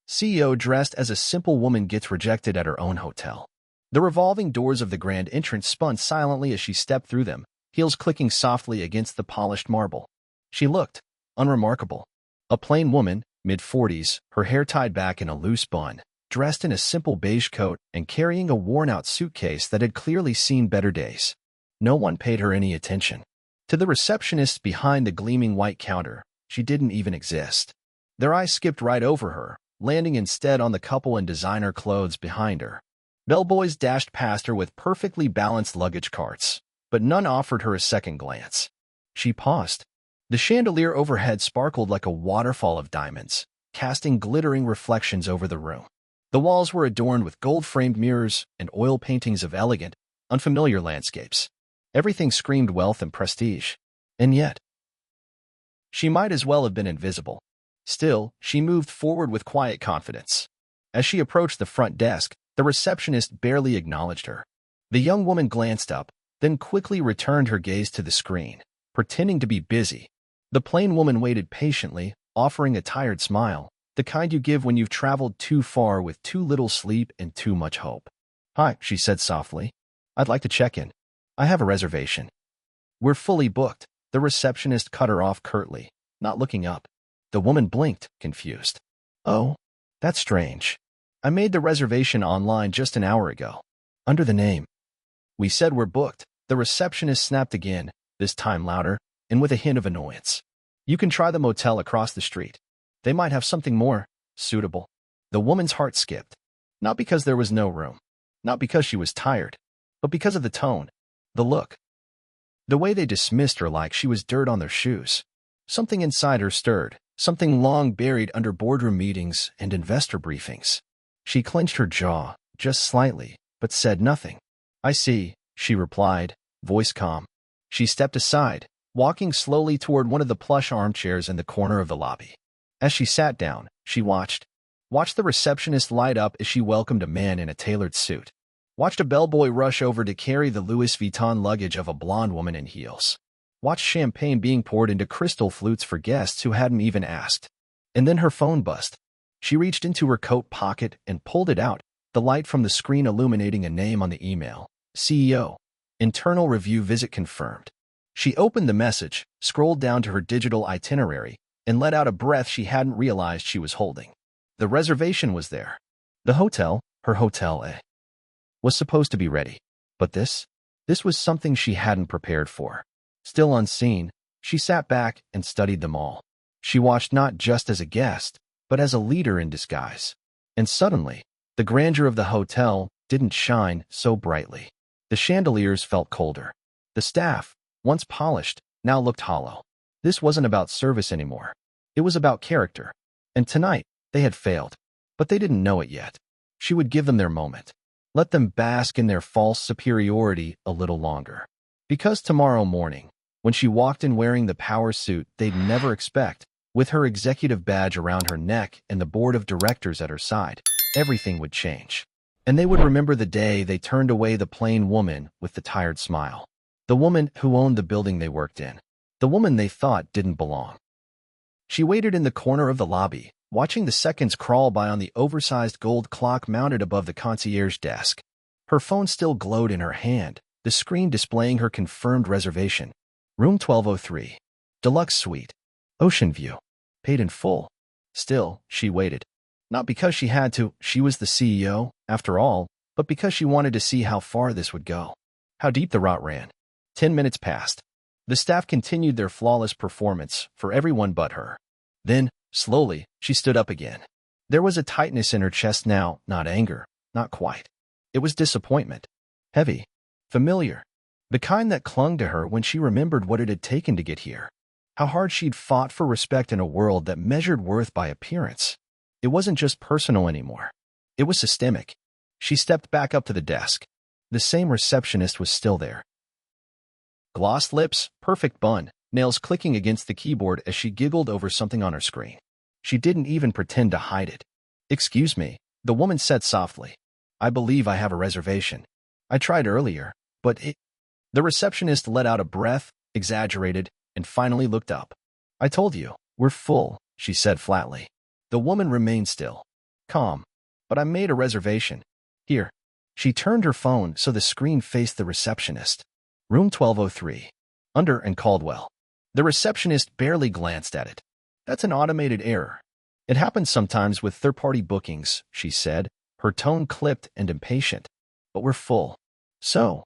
CEO dressed as a simple woman gets rejected at her own hotel. The revolving doors of the grand entrance spun silently as she stepped through them, heels clicking softly against the polished marble. She looked unremarkable. A plain woman, mid-40s, her hair tied back in a loose bun, dressed in a simple beige coat and carrying a worn-out suitcase that had clearly seen better days. No one paid her any attention. To the receptionists behind the gleaming white counter, she didn't even exist. Their eyes skipped right over her, landing instead on the couple in designer clothes behind her. Bellboys dashed past her with perfectly balanced luggage carts, but none offered her a second glance. She paused. The chandelier overhead sparkled like a waterfall of diamonds, casting glittering reflections over the room. The walls were adorned with gold-framed mirrors and oil paintings of elegant, unfamiliar landscapes. Everything screamed wealth and prestige. And yet, she might as well have been invisible. Still, she moved forward with quiet confidence. As she approached the front desk, the receptionist barely acknowledged her. The young woman glanced up, then quickly returned her gaze to the screen, pretending to be busy. The plain woman waited patiently, offering a tired smile, the kind you give when you've traveled too far with too little sleep and too much hope. "Hi," she said softly. "I'd like to check in. I have a reservation." "We're fully booked," the receptionist cut her off curtly, not looking up. The woman blinked, confused. "Oh, that's strange. I made the reservation online just an hour ago. Under the name." "We said we're booked," the receptionist snapped again, this time louder, and with a hint of annoyance. "You can try the motel across the street. They might have something more suitable." The woman's heart skipped. Not because there was no room. Not because she was tired. But because of the tone. The look. The way they dismissed her like she was dirt on their shoes. Something inside her stirred. Something long buried under boardroom meetings and investor briefings. She clenched her jaw, just slightly, but said nothing. "I see," she replied, voice calm. She stepped aside, walking slowly toward one of the plush armchairs in the corner of the lobby. As she sat down, she watched the receptionist light up as she welcomed a man in a tailored suit. Watched a bellboy rush over to carry the Louis Vuitton luggage of a blonde woman in heels. Watched champagne being poured into crystal flutes for guests who hadn't even asked. And then her phone buzzed. She reached into her coat pocket and pulled it out, the light from the screen illuminating a name on the email. CEO. Internal review visit confirmed. She opened the message, scrolled down to her digital itinerary, and let out a breath she hadn't realized she was holding. The reservation was there. The hotel, her hotel A, was supposed to be ready. But this was something she hadn't prepared for. Still unseen, she sat back and studied them all. She watched not just as a guest, but as a leader in disguise. And suddenly, the grandeur of the hotel didn't shine so brightly. The chandeliers felt colder. The staff, once polished, now looked hollow. This wasn't about service anymore. It was about character. And tonight, they had failed. But they didn't know it yet. She would give them their moment. Let them bask in their false superiority a little longer. Because tomorrow morning, when she walked in wearing the power suit they'd never expect, with her executive badge around her neck and the board of directors at her side, everything would change. And they would remember the day they turned away the plain woman with the tired smile. The woman who owned the building they worked in. The woman they thought didn't belong. She waited in the corner of the lobby, watching the seconds crawl by on the oversized gold clock mounted above the concierge desk. Her phone still glowed in her hand, the screen displaying her confirmed reservation. Room 1203. Deluxe suite. Ocean view. Paid in full. Still, she waited. Not because she had to, she was the CEO, after all, but because she wanted to see how far this would go. How deep the rot ran. 10 minutes passed. The staff continued their flawless performance for everyone but her. Then, slowly, she stood up again. There was a tightness in her chest now, not anger, not quite. It was disappointment. Heavy. Familiar. The kind that clung to her when she remembered what it had taken to get here. How hard she'd fought for respect in a world that measured worth by appearance. It wasn't just personal anymore. It was systemic. She stepped back up to the desk. The same receptionist was still there. Glossed lips, perfect bun, nails clicking against the keyboard as she giggled over something on her screen. She didn't even pretend to hide it. "Excuse me," the woman said softly. "I believe I have a reservation. I tried earlier, but it—" The receptionist let out a breath, exaggerated, and finally looked up. "I told you, we're full," she said flatly. The woman remained still. calm. "But I made a reservation. Here." She turned her phone so the screen faced the receptionist. "Room 1203. Under and Caldwell." The receptionist barely glanced at it. "That's an automated error. It happens sometimes with third-party bookings," she said, her tone clipped and impatient. "But we're full." "So?"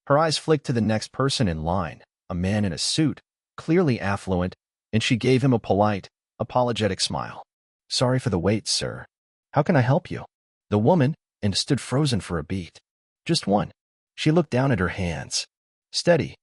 Her eyes flicked to the next person in line, a man in a suit, clearly affluent, and she gave him a polite, apologetic smile. "Sorry for the wait, sir. How can I help you?" The woman stood frozen for a beat. "Just one." She looked down at her hands. "Steady."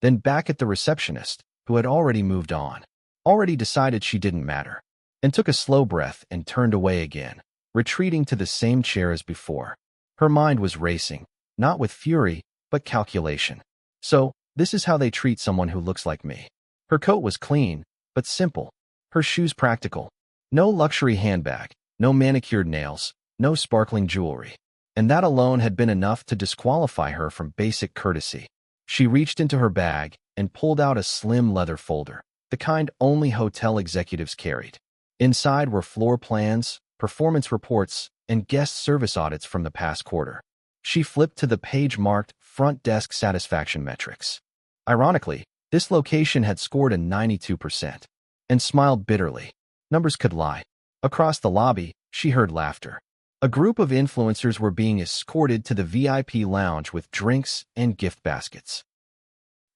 Then back at the receptionist, who had already moved on, already decided she didn't matter, and took a slow breath and turned away again, retreating to the same chair as before. Her mind was racing, not with fury, but calculation. "So, this is how they treat someone who looks like me." Her coat was clean, but simple. Her shoes practical. No luxury handbag, no manicured nails, no sparkling jewelry. And that alone had been enough to disqualify her from basic courtesy. She reached into her bag and pulled out a slim leather folder, the kind only hotel executives carried. Inside were floor plans, performance reports, and guest service audits from the past quarter. She flipped to the page marked Front Desk Satisfaction Metrics. Ironically, this location had scored a 92%, and smiled bitterly. Numbers could lie. Across the lobby, she heard laughter. A group of influencers were being escorted to the VIP lounge with drinks and gift baskets.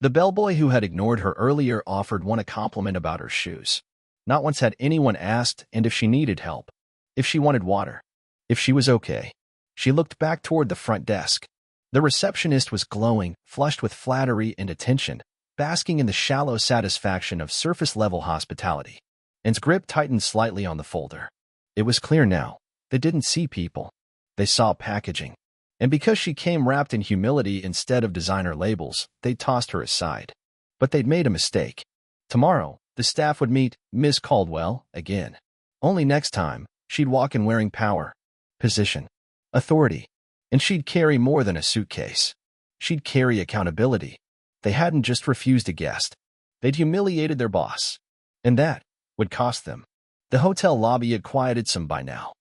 The bellboy who had ignored her earlier offered one a compliment about her shoes. Not once had anyone asked and if she needed help, if she wanted water, if she was okay. She looked back toward the front desk. The receptionist was glowing, flushed with flattery and attention, basking in the shallow satisfaction of surface-level hospitality. Anne's grip tightened slightly on the folder. It was clear now. They didn't see people. They saw packaging. And because she came wrapped in humility instead of designer labels, they tossed her aside. But they'd made a mistake. Tomorrow, the staff would meet Miss Caldwell again. Only next time, she'd walk in wearing power, position, authority. And she'd carry more than a suitcase. She'd carry accountability. They hadn't just refused a guest. They'd humiliated their boss. And that would cost them. The hotel lobby had quieted some by now.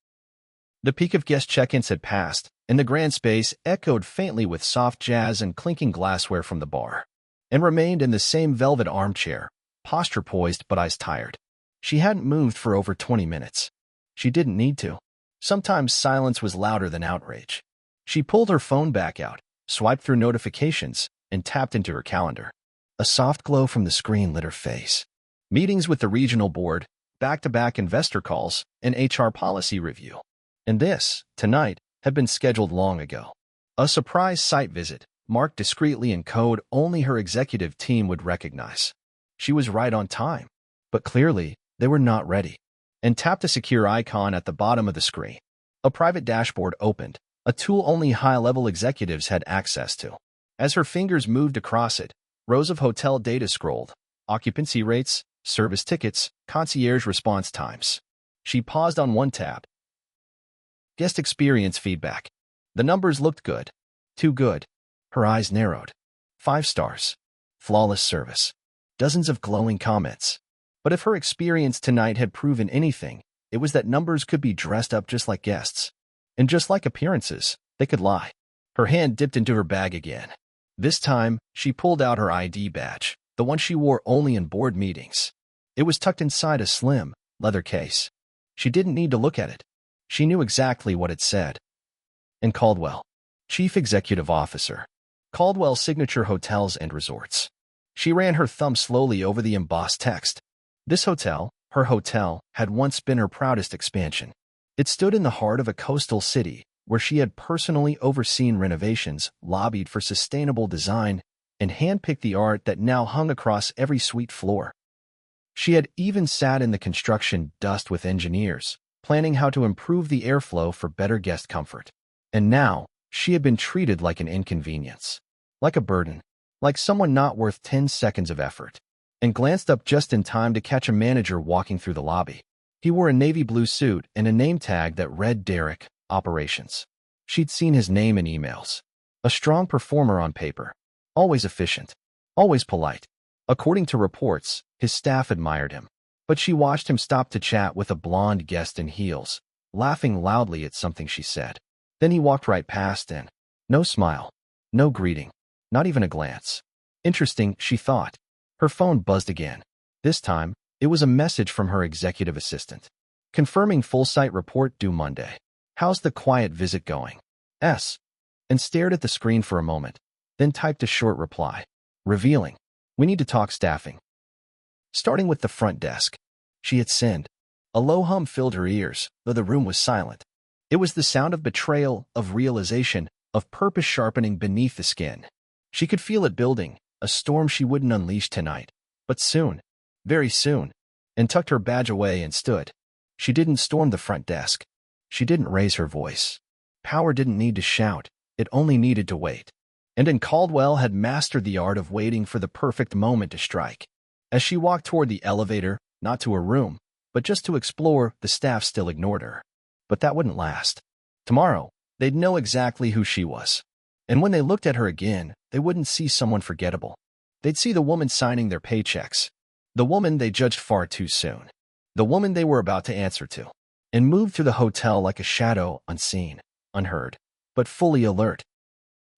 The peak of guest check-ins had passed, and the grand space echoed faintly with soft jazz and clinking glassware from the bar. And remained in the same velvet armchair, posture poised but eyes tired. She hadn't moved for over 20 minutes. She didn't need to. Sometimes silence was louder than outrage. She pulled her phone back out, swiped through notifications, and tapped into her calendar. A soft glow from the screen lit her face. Meetings with the regional board, back-to-back investor calls, and HR policy review. And this, tonight, had been scheduled long ago. A surprise site visit, marked discreetly in code only her executive team would recognize. She was right on time, but clearly, they were not ready. And tapped a secure icon at the bottom of the screen. A private dashboard opened, a tool only high-level executives had access to. As her fingers moved across it, rows of hotel data scrolled, occupancy rates, service tickets, concierge response times. She paused on one tab. Guest experience feedback. The numbers looked good. Too good. Her eyes narrowed. 5 stars. Flawless service. Dozens of glowing comments. But if her experience tonight had proven anything, it was that numbers could be dressed up just like guests. And just like appearances, they could lie. Her hand dipped into her bag again. This time, she pulled out her ID badge, the one she wore only in board meetings. It was tucked inside a slim, leather case. She didn't need to look at it. She knew exactly what it said. And Caldwell, Chief Executive Officer. Caldwell Signature Hotels and Resorts. She ran her thumb slowly over the embossed text. This hotel, her hotel, had once been her proudest expansion. It stood in the heart of a coastal city, where she had personally overseen renovations, lobbied for sustainable design, and handpicked the art that now hung across every suite floor. She had even sat in the construction dust with engineers, planning how to improve the airflow for better guest comfort. And now, she had been treated like an inconvenience, like a burden, like someone not worth 10 seconds of effort, and glanced up just in time to catch a manager walking through the lobby. He wore a navy blue suit and a name tag that read Derek, Operations. She'd seen his name in emails. A strong performer on paper. Always efficient. Always polite. According to reports, his staff admired him. But she watched him stop to chat with a blonde guest in heels, laughing loudly at something she said. Then he walked right past and no smile, no greeting, not even a glance. Interesting, she thought. Her phone buzzed again. This time, it was a message from her executive assistant. Confirming full site report due Monday. How's the quiet visit going? S. And stared at the screen for a moment, then typed a short reply. Revealing. We need to talk staffing. Starting with the front desk. She had sinned. A low hum filled her ears, though the room was silent. It was the sound of betrayal, of realization, of purpose sharpening beneath the skin. She could feel it building, a storm she wouldn't unleash tonight. But soon, very soon, and tucked her badge away and stood. She didn't storm the front desk. She didn't raise her voice. Power didn't need to shout. It only needed to wait. And Caldwell had mastered the art of waiting for the perfect moment to strike. As she walked toward the elevator, not to her room, but just to explore, the staff still ignored her. But that wouldn't last. Tomorrow, they'd know exactly who she was. And when they looked at her again, they wouldn't see someone forgettable. They'd see the woman signing their paychecks. The woman they judged far too soon. The woman they were about to answer to. And moved through the hotel like a shadow, unseen, unheard, but fully alert.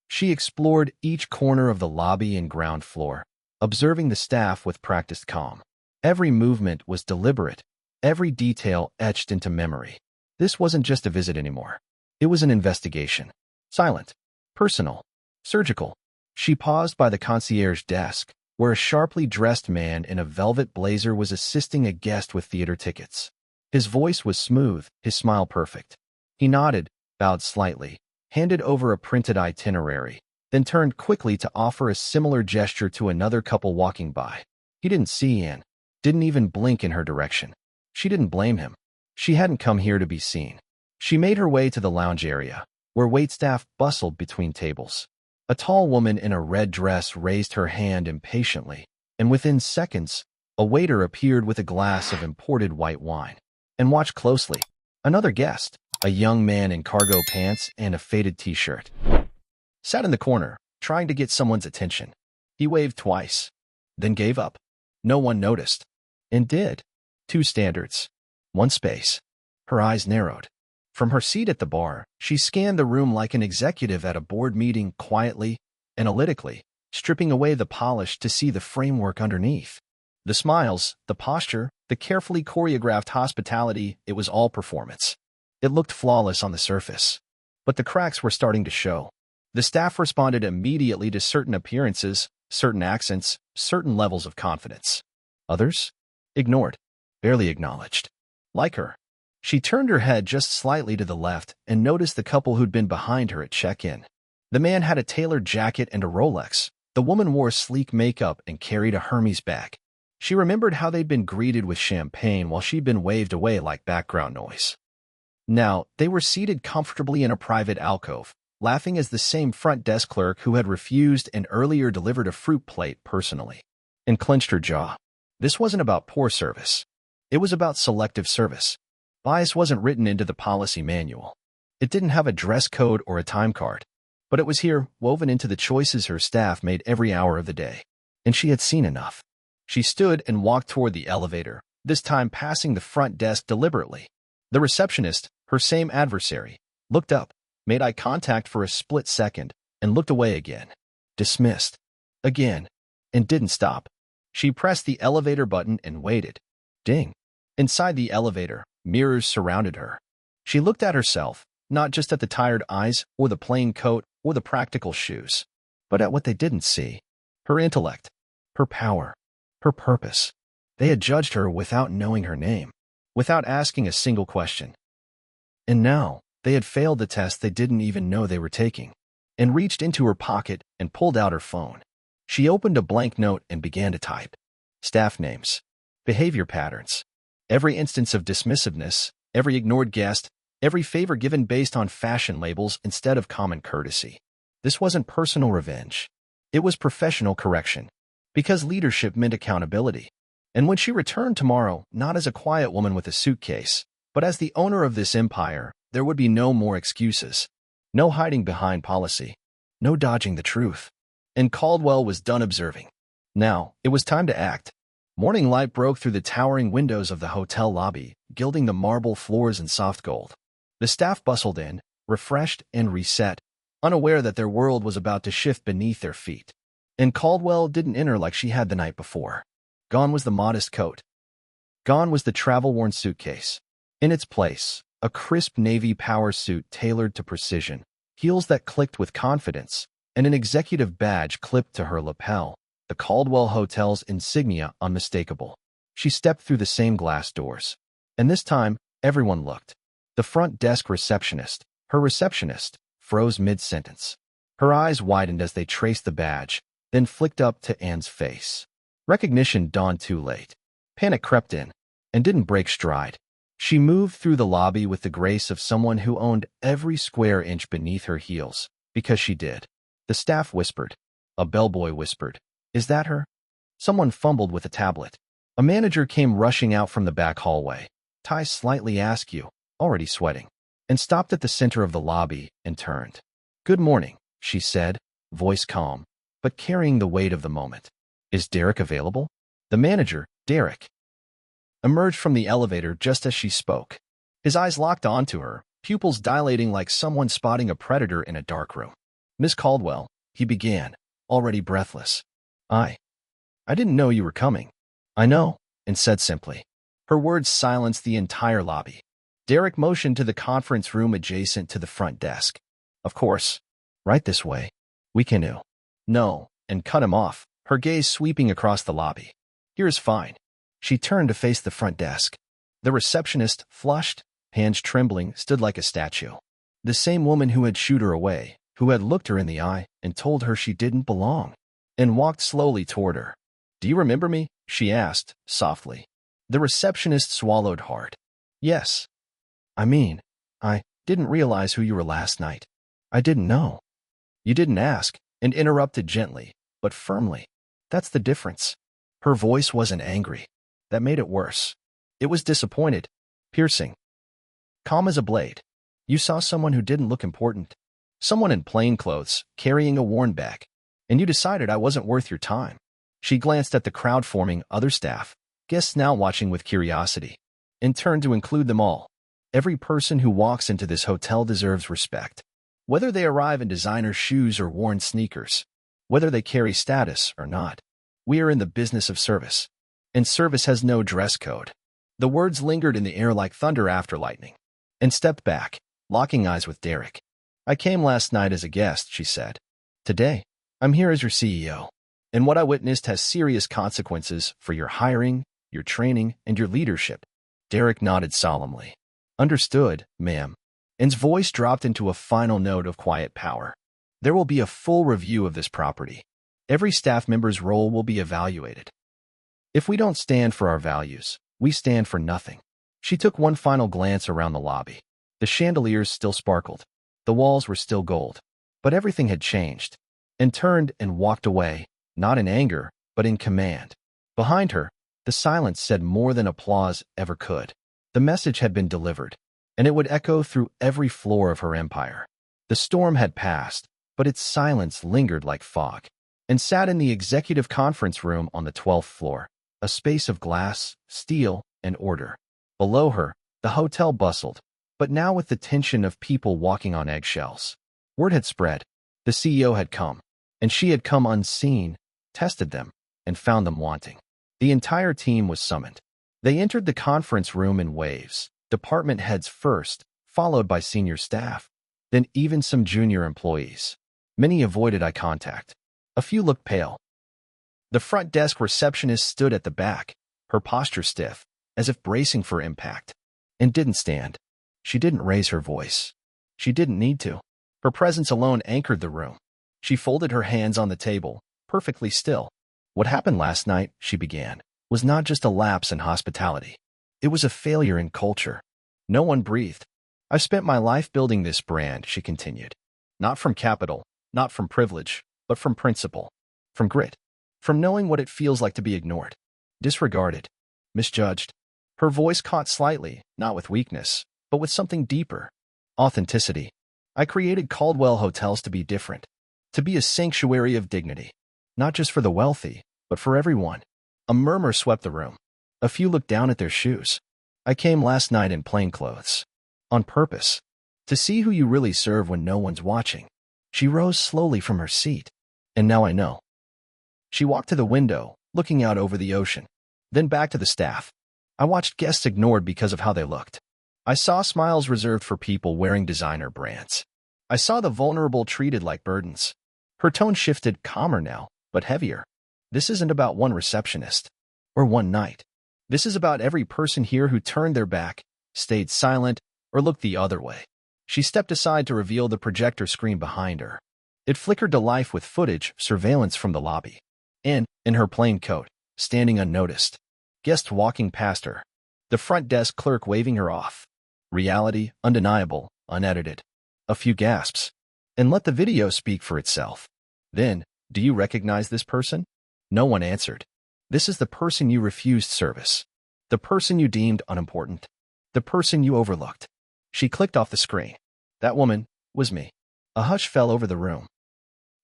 She explored each corner of the lobby and ground floor, observing the staff with practiced calm. Every movement was deliberate, every detail etched into memory. This wasn't just a visit anymore. It was an investigation. Silent, personal, surgical. She paused by the concierge desk, where a sharply dressed man in a velvet blazer was assisting a guest with theater tickets. His voice was smooth, his smile perfect. He nodded, bowed slightly, handed over a printed itinerary, then turned quickly to offer a similar gesture to another couple walking by. He didn't see Anne, didn't even blink in her direction. She didn't blame him. She hadn't come here to be seen. She made her way to the lounge area, where waitstaff bustled between tables. A tall woman in a red dress raised her hand impatiently, and within seconds, a waiter appeared with a glass of imported white wine. And watch closely. Another guest, a young man in cargo pants and a faded t-shirt, sat in the corner, trying to get someone's attention. He waved twice, then gave up. No one noticed. And did. 2 standards. 1 space. Her eyes narrowed. From her seat at the bar, she scanned the room like an executive at a board meeting, quietly, analytically, stripping away the polish to see the framework underneath. The smiles, the posture, the carefully choreographed hospitality, it was all performance. It looked flawless on the surface. But the cracks were starting to show. The staff responded immediately to certain appearances, certain accents, certain levels of confidence. Others? Ignored. Barely acknowledged. Like her. She turned her head just slightly to the left and noticed the couple who'd been behind her at check-in. The man had a tailored jacket and a Rolex. The woman wore sleek makeup and carried a Hermes bag. She remembered how they'd been greeted with champagne while she'd been waved away like background noise. Now, they were seated comfortably in a private alcove, laughing as the same front desk clerk who had refused and earlier delivered a fruit plate personally, and clenched her jaw. This wasn't about poor service. It was about selective service. Bias wasn't written into the policy manual. It didn't have a dress code or a time card. But it was here, woven into the choices her staff made every hour of the day. And she had seen enough. She stood and walked toward the elevator, this time passing the front desk deliberately. The receptionist, her same adversary, looked up, made eye contact for a split second, and looked away again. Dismissed. Again. And didn't stop. She pressed the elevator button and waited. Ding. Inside the elevator, mirrors surrounded her. She looked at herself, not just at the tired eyes or the plain coat or the practical shoes, but at what they didn't see. Her intellect, her power, her purpose. They had judged her without knowing her name, without asking a single question. And now, they had failed the test they didn't even know they were taking, and reached into her pocket and pulled out her phone. She opened a blank note and began to type. Staff names. Behavior patterns. Every instance of dismissiveness, every ignored guest, every favor given based on fashion labels instead of common courtesy. This wasn't personal revenge. It was professional correction. Because leadership meant accountability. And when she returned tomorrow, not as a quiet woman with a suitcase, but as the owner of this empire, there would be no more excuses. No hiding behind policy. No dodging the truth. And Caldwell was done observing. Now, it was time to act. Morning light broke through the towering windows of the hotel lobby, gilding the marble floors in soft gold. The staff bustled in, refreshed and reset, unaware that their world was about to shift beneath their feet. And Caldwell didn't enter like she had the night before. Gone was the modest coat. Gone was the travel-worn suitcase. In its place, a crisp navy power suit tailored to precision, heels that clicked with confidence, and an executive badge clipped to her lapel, the Caldwell Hotel's insignia unmistakable. She stepped through the same glass doors. And this time, everyone looked. The front desk receptionist, her receptionist, froze mid-sentence. Her eyes widened as they traced the badge, then flicked up to Anne's face. Recognition dawned too late. Panic crept in, and didn't break stride. She moved through the lobby with the grace of someone who owned every square inch beneath her heels, because she did. The staff whispered. A bellboy whispered, "Is that her?" Someone fumbled with a tablet. A manager came rushing out from the back hallway, tie slightly askew, already sweating, and stopped at the center of the lobby and turned. "Good morning," she said, voice calm, but carrying the weight of the moment. "Is Derek available?" The manager, Derek, emerged from the elevator just as she spoke. His eyes locked onto her, pupils dilating like someone spotting a predator in a dark room. "Miss Caldwell," he began, already breathless. I didn't know you were coming." "I know," and said simply. Her words silenced the entire lobby. Derek motioned to the conference room adjacent to the front desk. "Of course. Right this way. We can." "No," and cut him off, her gaze sweeping across the lobby. "Here's fine." She turned to face the front desk. The receptionist, flushed, hands trembling, stood like a statue. The same woman who had shooed her away, who had looked her in the eye and told her she didn't belong, and walked slowly toward her. "Do you remember me?" she asked, softly. The receptionist swallowed hard. "Yes. I didn't realize who you were last night. I didn't know." "You didn't ask," and interrupted gently, but firmly. "That's the difference." Her voice wasn't angry. That made it worse. It was disappointed, piercing, calm as a blade. "You saw someone who didn't look important. Someone in plain clothes, carrying a worn bag. And you decided I wasn't worth your time." She glanced at the crowd forming, other staff, guests now watching with curiosity, and turned to include them all. "Every person who walks into this hotel deserves respect. Whether they arrive in designer shoes or worn sneakers, whether they carry status or not. We are in the business of service. And service has no dress code." The words lingered in the air like thunder after lightning, and stepped back, locking eyes with Derek. "I came last night as a guest," she said. "Today, I'm here as your CEO. And what I witnessed has serious consequences for your hiring, your training, and your leadership." Derek nodded solemnly. "Understood, ma'am." Anne's voice dropped into a final note of quiet power. "There will be a full review of this property. Every staff member's role will be evaluated. If we don't stand for our values, we stand for nothing." She took one final glance around the lobby. The chandeliers still sparkled. The walls were still gold. But everything had changed. And turned and walked away, not in anger, but in command. Behind her, the silence said more than applause ever could. The message had been delivered, and it would echo through every floor of her empire. The storm had passed, but its silence lingered like fog, and sat in the executive conference room on the 12th floor, a space of glass, steel, and order. Below her, the hotel bustled, but now with the tension of people walking on eggshells. Word had spread. The CEO had come, and she had come unseen, tested them, and found them wanting. The entire team was summoned. They entered the conference room in waves, department heads first, followed by senior staff, then even some junior employees. Many avoided eye contact. A few looked pale. The front desk receptionist stood at the back, her posture stiff, as if bracing for impact, and didn't stand. She didn't raise her voice. She didn't need to. Her presence alone anchored the room. She folded her hands on the table, perfectly still. "What happened last night," she began, "was not just a lapse in hospitality. It was a failure in culture." No one breathed. "I've spent my life building this brand," she continued. "Not from capital, not from privilege, but from principle, from grit, from knowing what it feels like to be ignored, disregarded, misjudged." Her voice caught slightly, not with weakness, but with something deeper. Authenticity. "I created Caldwell Hotels to be different, to be a sanctuary of dignity, not just for the wealthy, but for everyone." A murmur swept the room. A few looked down at their shoes. "I came last night in plain clothes. On purpose. To see who you really serve when no one's watching. She rose slowly from her seat. And now I know. She walked to the window, looking out over the ocean. Then back to the staff. I watched guests ignored because of how they looked. I saw smiles reserved for people wearing designer brands. I saw the vulnerable treated like burdens. Her tone shifted, calmer now, but heavier. This isn't about one receptionist. Or one night. This is about every person here who turned their back, stayed silent, or looked the other way. She stepped aside to reveal the projector screen behind her. It flickered to life with footage, surveillance from the lobby. And, in her plain coat, standing unnoticed. Guests walking past her. The front desk clerk waving her off. Reality, undeniable, unedited. A few gasps. And let the video speak for itself. Then, do you recognize this person? No one answered. This is the person you refused service. The person you deemed unimportant. The person you overlooked. She clicked off the screen. That woman was me. A hush fell over the room.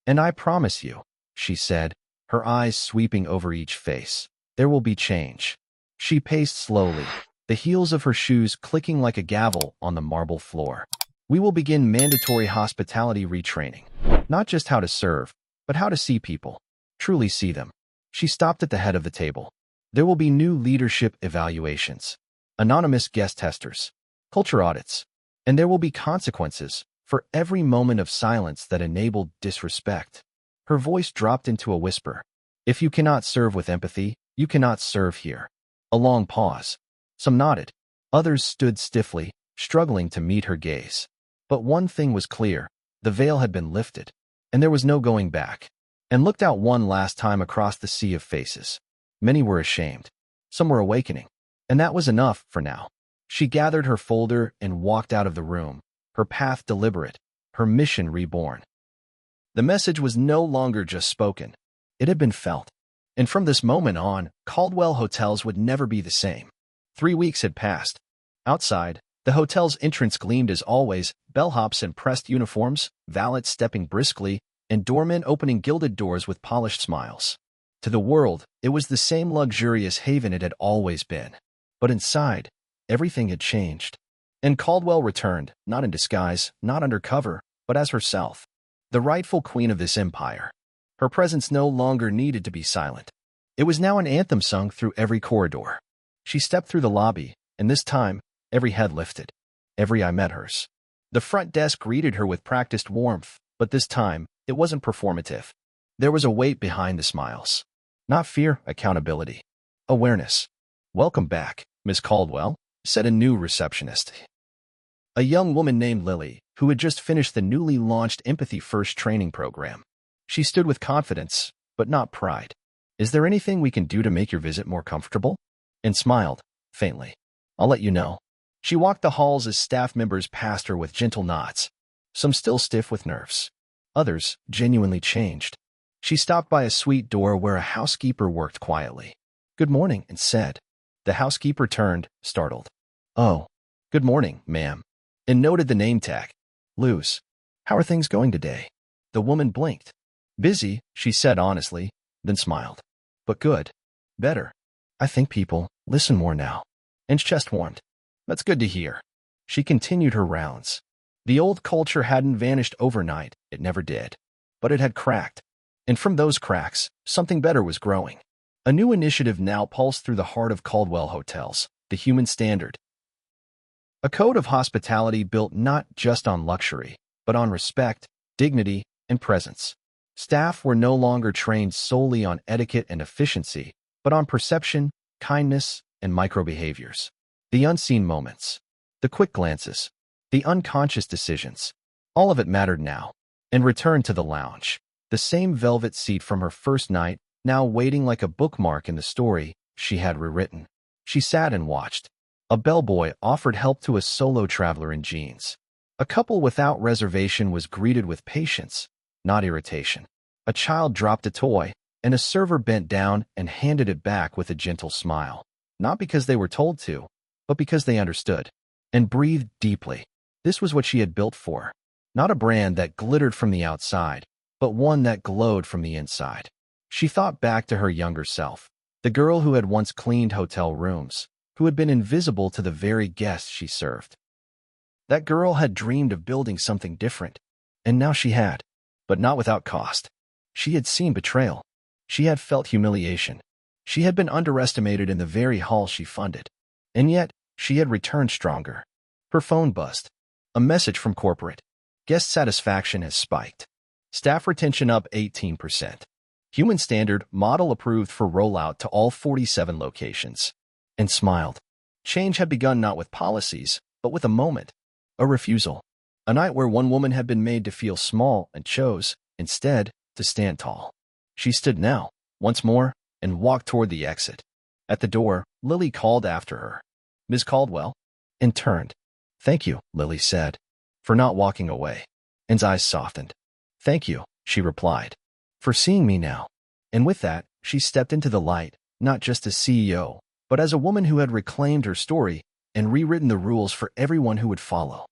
And I promise you, she said, her eyes sweeping over each face, there will be change. She paced slowly, the heels of her shoes clicking like a gavel on the marble floor. We will begin mandatory hospitality retraining. Not just how to serve, but how to see people. Truly see them. She stopped at the head of the table. There will be new leadership evaluations. Anonymous guest testers. Culture audits. And there will be consequences for every moment of silence that enabled disrespect. Her voice dropped into a whisper. If you cannot serve with empathy, you cannot serve here. A long pause. Some nodded. Others stood stiffly, struggling to meet her gaze. But one thing was clear. The veil had been lifted. And there was no going back. And looked out one last time across the sea of faces. Many were ashamed. Some were awakening. And that was enough for now. She gathered her folder and walked out of the room, her path deliberate, her mission reborn. The message was no longer just spoken. It had been felt. And from this moment on, Caldwell Hotels would never be the same. 3 weeks had passed. Outside, the hotel's entrance gleamed as always, bellhops in pressed uniforms, valets stepping briskly, and doormen opening gilded doors with polished smiles. To the world, it was the same luxurious haven it had always been. But inside, everything had changed. And Caldwell returned, not in disguise, not undercover, but as herself. The rightful queen of this empire. Her presence no longer needed to be silent. It was now an anthem sung through every corridor. She stepped through the lobby, and this time, every head lifted. Every eye met hers. The front desk greeted her with practiced warmth, but this time, it wasn't performative. There was a weight behind the smiles. Not fear, accountability. Awareness. Welcome back, Miss Caldwell, said a new receptionist. A young woman named Lily, who had just finished the newly launched Empathy First training program. She stood with confidence, but not pride. Is there anything we can do to make your visit more comfortable? And smiled, faintly. I'll let you know. She walked the halls as staff members passed her with gentle nods. Some still stiff with nerves. Others genuinely changed. She stopped by a suite door where a housekeeper worked quietly. Good morning, and said. The housekeeper turned, startled. Oh, good morning, ma'am. And noted the name tag. Luz. How are things going today? The woman blinked. Busy, she said honestly, then smiled. But good. Better. I think people listen more now. And chest warmed. That's good to hear. She continued her rounds. The old culture hadn't vanished overnight, it never did. But it had cracked. And from those cracks, something better was growing. A new initiative now pulsed through the heart of Caldwell Hotels, the human standard. A code of hospitality built not just on luxury, but on respect, dignity, and presence. Staff were no longer trained solely on etiquette and efficiency, but on perception, kindness, and microbehaviors. The unseen moments, the quick glances, the unconscious decisions. All of it mattered now. And returned to the lounge. The same velvet seat from her first night, now waiting like a bookmark in the story she had rewritten. She sat and watched. A bellboy offered help to a solo traveler in jeans. A couple without reservation was greeted with patience, not irritation. A child dropped a toy, and a server bent down and handed it back with a gentle smile. Not because they were told to, but because they understood. And breathed deeply. This was what she had built for. Not a brand that glittered from the outside, but one that glowed from the inside. She thought back to her younger self, the girl who had once cleaned hotel rooms, who had been invisible to the very guests she served. That girl had dreamed of building something different, and now she had, but not without cost. She had seen betrayal. She had felt humiliation. She had been underestimated in the very hall she funded. And yet, she had returned stronger. Her phone buzzed. A message from corporate. Guest satisfaction has spiked. Staff retention up 18%. Human standard model approved for rollout to all 47 locations. And smiled. Change had begun not with policies, but with a moment. A refusal. A night where one woman had been made to feel small and chose, instead, to stand tall. She stood now, once more, and walked toward the exit. At the door, Lily called after her. "Ms. Caldwell," and turned. "Thank you," Lily said, "for not walking away." Anne's eyes softened. "Thank you," she replied, "for seeing me now." And with that, she stepped into the light, not just as CEO, but as a woman who had reclaimed her story and rewritten the rules for everyone who would follow.